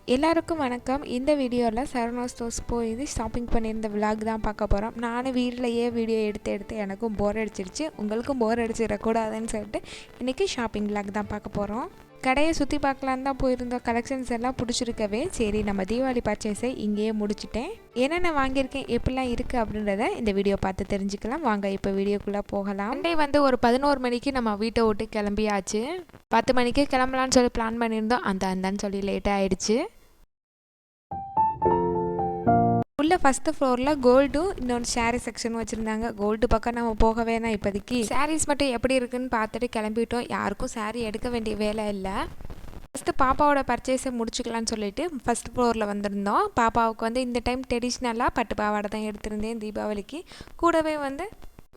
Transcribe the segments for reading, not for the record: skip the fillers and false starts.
எல்லாருக்கும் வணக்கம். இந்த வீடியோவில் சரவணா ஸ்டோர்ஸ் போய் ஷாப்பிங் பண்ணியிருந்த விலாக் தான் பார்க்க போகிறோம். நானும் வீட்டிலையே வீடியோ எடுத்து எனக்கும் போர் அடிச்சிருச்சு, உங்களுக்கும் போர் அடிச்சிடக்கூடாதுன்னு சொல்லிட்டு இன்றைக்கி ஷாப்பிங் விலாக் தான் பார்க்க போகிறோம். கடையை சுற்றி பார்க்கலான்னு தான் போயிருந்தோம். கலெக்ஷன்ஸ் எல்லாம் பிடிச்சிருக்கவே சரி நம்ம தீபாவளி பர்ச்சேஸை இங்கேயே முடிச்சிட்டேன். என்னென்ன வாங்கியிருக்கேன், எப்படிலாம் இருக்குது அப்படின்றத இந்த வீடியோ பார்த்து தெரிஞ்சுக்கலாம். வாங்க இப்போ வீடியோக்குள்ளே போகலாம். சண்டே வந்து ஒரு 11 மணிக்கு நம்ம வீட்டை விட்டு கிளம்பியாச்சு. 10 மணிக்கு கிளம்பலான்னு சொல்லி பிளான் பண்ணியிருந்தோம். அந்தான்னு சொல்லி லேட்டாக ஆயிடுச்சு. உள்ள ஃபஸ்ட்டு ஃப்ளோரில் கோல்டும் இன்னொன்று சாரீ செக்ஷன் வச்சுருந்தாங்க. கோல்டு பக்கம் நம்ம போக வேணாம் இப்போதைக்கு. சாரீஸ் மட்டும் எப்படி இருக்குன்னு பார்த்துட்டு கிளம்பிட்டோம். யாருக்கும் சாரீ எடுக்க வேண்டிய வேலை இல்லை. ஃபஸ்ட்டு பாப்பாவோட பர்ச்சேஸை முடிச்சுக்கலான்னு சொல்லிட்டு ஃபஸ்ட் ஃப்ளோரில் வந்திருந்தோம். பாப்பாவுக்கு வந்து இந்த டைம் ட்ரெடிஷ்னலாக பட்டு பாவாடை தான் எடுத்திருந்தேன் தீபாவளிக்கு. கூடவே வந்து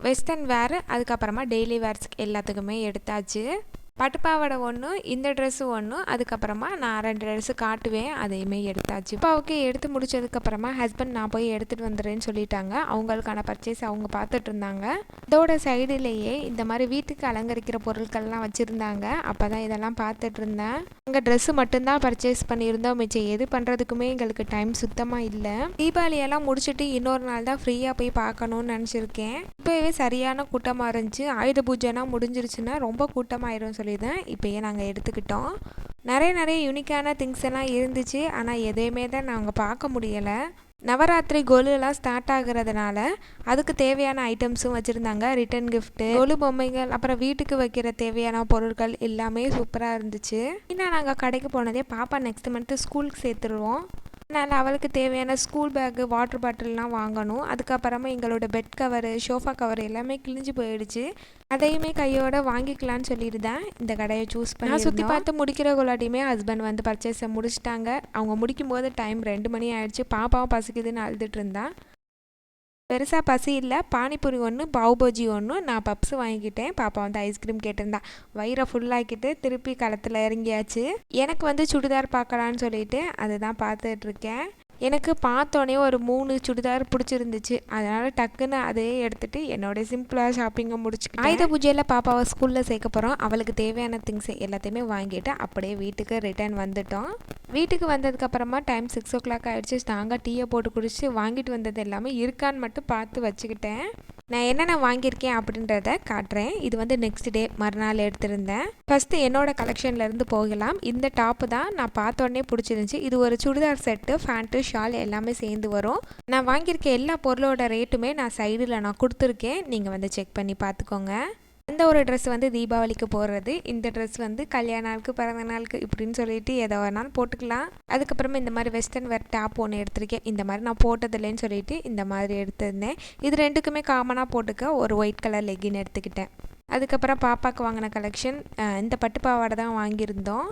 வெஸ்டர்ன் வேறு, அதுக்கப்புறமா டெய்லி வேர்ஸ்க்கு எல்லாத்துக்குமே எடுத்தாச்சு. பட்டுப்பாவாடை ஒன்று, இந்த ட்ரெஸ்ஸு ஒன்று, அதுக்கப்புறமா நான் 2 ட்ரெஸ்ஸு காட்டுவேன், அதையுமே எடுத்தாச்சு. அப்பாவுக்கு எடுத்து முடிச்சதுக்கப்புறமா ஹஸ்பண்ட் நான் போய் எடுத்துகிட்டு வந்துடுறேன்னு சொல்லிட்டாங்க. அவங்களுக்கான பர்ச்சேஸ் அவங்க பார்த்துட்டு இருந்தாங்க. இதோட சைடுலேயே இந்த மாதிரி வீட்டுக்கு அலங்கரிக்கிற பொருட்கள்லாம் வச்சுருந்தாங்க. அப்போ தான் இதெல்லாம் பார்த்துட்டு இருந்தேன். அங்கே ட்ரெஸ்ஸு மட்டும்தான் பர்ச்சேஸ் பண்ணியிருந்தோம். மிச்சம் எது பண்ணுறதுக்குமே எங்களுக்கு டைம் சுத்தமாக இல்லை. தீபாவளியெல்லாம் முடிச்சுட்டு இன்னொரு நாள் தான் ஃப்ரீயாக போய் பார்க்கணுன்னு நினச்சிருக்கேன். இப்போவே சரியான கூட்டமாக இருந்துச்சு. ஆயுத பூஜைனா முடிஞ்சிருச்சுன்னா ரொம்ப கூட்டமாயிரும் சொல்லிதான் இப்போயே நாங்கள் எடுத்துக்கிட்டோம். நிறைய யூனிக்கான திங்ஸ் எல்லாம் இருந்துச்சு. ஆனால் எதையுமே தான் நாங்கள் பார்க்க முடியலை. நவராத்திரி கோலுலாம் ஸ்டார்ட் ஆகுறதுனால அதுக்கு தேவையான ஐட்டம்ஸும் வச்சுருந்தாங்க. ரிட்டன் கிஃப்ட்டு, கோலு பொம்மைகள், அப்புறம் வீட்டுக்கு வைக்கிற தேவையான பொருட்கள் எல்லாமே சூப்பராக இருந்துச்சு. இன்னும் நாங்கள் கடைக்கு போனதே பாப்பா நெக்ஸ்ட் மந்த்து ஸ்கூலுக்கு சேர்த்துருவோம். அதனால் அவளுக்கு தேவையான ஸ்கூல் பேக்கு, வாட்டர் பாட்டில்லாம் வாங்கணும். அதுக்கப்புறமா எங்களோட பெட் கவரு, சோஃபா கவர் எல்லாமே கிழிஞ்சு போயிடுச்சு. அதையுமே கையோட வாங்கிக்கலான்னு சொல்லியிருந்தேன். இந்த கடையை சூஸ் பண்ணி நான் சுற்றி பார்த்து முடிக்கிறக்குள்ளாட்டியுமே ஹஸ்பண்ட் வந்து பர்ச்சேஸை முடிச்சிட்டாங்க. அவங்க முடிக்கும் போது டைம் 2 மணி ஆயிடுச்சு. பாப்பாவும் பசிக்குதுன்னு அழுதுட்டு இருந்தா. பெருசாக பசி இல்லை. பானிபூரி ஒன்று, பாவுபஜி ஒன்று, நான் பப்ஸு வாங்கிக்கிட்டேன். பாப்பா வந்து ஐஸ்கிரீம் கேட்டிருந்தா. வயிறை ஃபுல்லாக்கிட்டு திருப்பி களத்தில் இறங்கியாச்சு. எனக்கு வந்து சுடிதார் பார்க்கலான்னு சொல்லிட்டு அதை தான் பார்த்துட்ருக்கேன். எனக்கு பார்த்தோன்னே ஒரு 3 சுடிதார் பிடிச்சிருந்துச்சு. அதனால் டக்குன்னு அதையே எடுத்துகிட்டு என்னோடய சிம்பிளாக ஷாப்பிங்கை முடிச்சுக்கிட்டேன். ஆயுத பூஜையில் பாப்பாவை ஸ்கூலில் சேர்க்க போகிறோம். அவளுக்கு தேவையான திங்ஸ் எல்லாத்தையுமே வாங்கிட்டு அப்படியே வீட்டுக்கு ரிட்டர்ன் வந்துட்டோம். வீட்டுக்கு வந்ததுக்கப்புறமா டைம் 6 o'clock ஆகிடுச்சு. ஸ்ட்ராங்காக டீயை போட்டு குடிச்சு வாங்கிட்டு வந்தது எல்லாமே இருக்கான்னு மட்டும் பார்த்து வச்சுக்கிட்டேன். நான் என்னென்ன வாங்கியிருக்கேன் அப்படின்றத காட்டுறேன். இது வந்து நெக்ஸ்ட் டே மறுநாள் எடுத்திருந்தேன். ஃபஸ்ட்டு என்னோடய கலெக்ஷன்லேருந்து போகலாம். இந்த டாப்பு தான் நான் பார்த்தோன்னே பிடிச்சிருந்துச்சி. இது ஒரு சுடிதார் செட்டு, ஃபேண்ட்டு, ஷால் எல்லாமே சேர்ந்து வரும். நான் வாங்கியிருக்க எல்லா பொருளோட ரேட்டுமே நான் சைடில் நான் கொடுத்துருக்கேன். நீங்கள் வந்து செக் பண்ணி பார்த்துக்கோங்க. இந்த ஒரு ட்ரெஸ் வந்து தீபாவளிக்கு போடுறது. இந்த ட்ரெஸ் வந்து கல்யாண நாளுக்கு, பிறந்த நாளுக்கு இப்படின்னு சொல்லிட்டு எதோ வேணாலும் போட்டுக்கலாம். அதுக்கப்புறமா இந்த மாதிரி வெஸ்டர்ன் வேர் டாப் ஒன்று எடுத்திருக்கேன். இந்த மாதிரி நான் போட்டதில்லைன்னு சொல்லிட்டு இந்த மாதிரி எடுத்திருந்தேன். இது ரெண்டுக்குமே காமனாக போட்டுக்க ஒரு ஒயிட் கலர் லெகின் எடுத்துக்கிட்டேன். அதுக்கப்புறம் பாப்பாவுக்கு வாங்கின கலெக்ஷன் இந்த பட்டுப்பாவாடை தான் வாங்கியிருந்தோம்.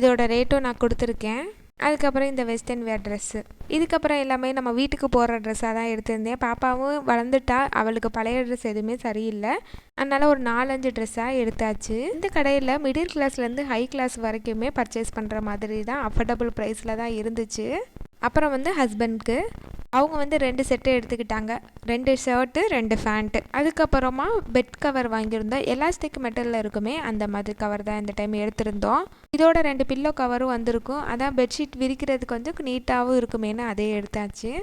இதோட ரேட்டும் நான் கொடுத்துருக்கேன். அதுக்கப்புறம் இந்த வெஸ்டர்ன் வேர் ட்ரெஸ்ஸு. இதுக்கப்புறம் எல்லாமே நம்ம வீட்டுக்கு போடுற ட்ரெஸ்ஸாக தான் எடுத்திருந்தேன். பாப்பாவும் வளர்ந்துட்டா, அவளுக்கு பழைய ட்ரெஸ் எதுவுமே சரியில்லை. அதனால் ஒரு 4-5 ட்ரெஸ்ஸாக எடுத்தாச்சு. இந்த கடையில் மிடில் கிளாஸ்லேருந்து ஹை கிளாஸ் வரைக்குமே பர்ச்சேஸ் பண்ணுற மாதிரி தான் அஃபோர்டபுள் ப்ரைஸில் தான் இருந்துச்சு. அப்புறம் வந்து ஹஸ்பண்ட்க்கு அவங்க வந்து 2 செட்டு எடுத்துக்கிட்டாங்க. 2 ஷர்ட்டு, 2 ஃபேண்ட்டு. அதுக்கப்புறமா பெட் கவர் வாங்கியிருந்தோம். எலாஸ்டிக் மெட்டலில் இருக்குமே அந்த மாதிரி கவர் தான் இந்த டைம் எடுத்திருந்தோம். இதோட 2 பில்லோ கவரும் வந்திருக்கும். அதான் பெட்ஷீட் விரிக்கிறதுக்கு கொஞ்சம் நீட்டாகவும் இருக்குமேனு அதே எடுத்தாச்சு.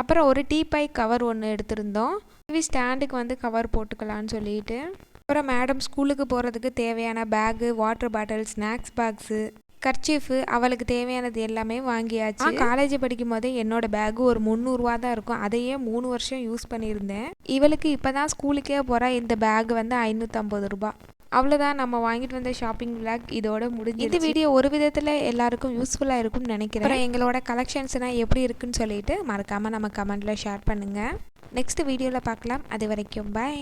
அப்புறம் ஒரு டீபாய் கவர் ஒன்று எடுத்திருந்தோம். டிவி ஸ்டாண்டுக்கு வந்து கவர் போட்டுக்கலான்னு சொல்லிட்டு. அப்புறம் மேடம் ஸ்கூலுக்கு போகிறதுக்கு தேவையான bag, water bottle, snacks box, kerchief, அவளுக்கு தேவையானது எல்லாமே வாங்கியாச்சு. காலேஜ் படிக்கும் போதே என்னோட பேகு ஒரு 300 ரூபா தான் இருக்கும். அதையே 3 வருஷம் யூஸ் பண்ணியிருந்தேன். இவளுக்கு இப்போ தான் ஸ்கூலுக்கே போகிறா. இந்த பேக் வந்து 550 ரூபா. அவ்வளோதான், நம்ம வாங்கிட்டு வந்த ஷாப்பிங் விலாக் இதோட முடிஞ்சு. இந்த வீடியோ ஒரு விதத்தில் எல்லாருக்கும் யூஸ்ஃபுல்லாக இருக்கும்னு நினைக்கிறேன். அப்புறம் எங்களோட கலெக்ஷன்ஸ்னால் எப்படி இருக்குன்னு சொல்லிட்டு மறக்காமல் நம்ம கமெண்ட்டில் ஷேர் பண்ணுங்கள். நெக்ஸ்ட் வீடியோவில் பார்க்கலாம். அது வரைக்கும் பை.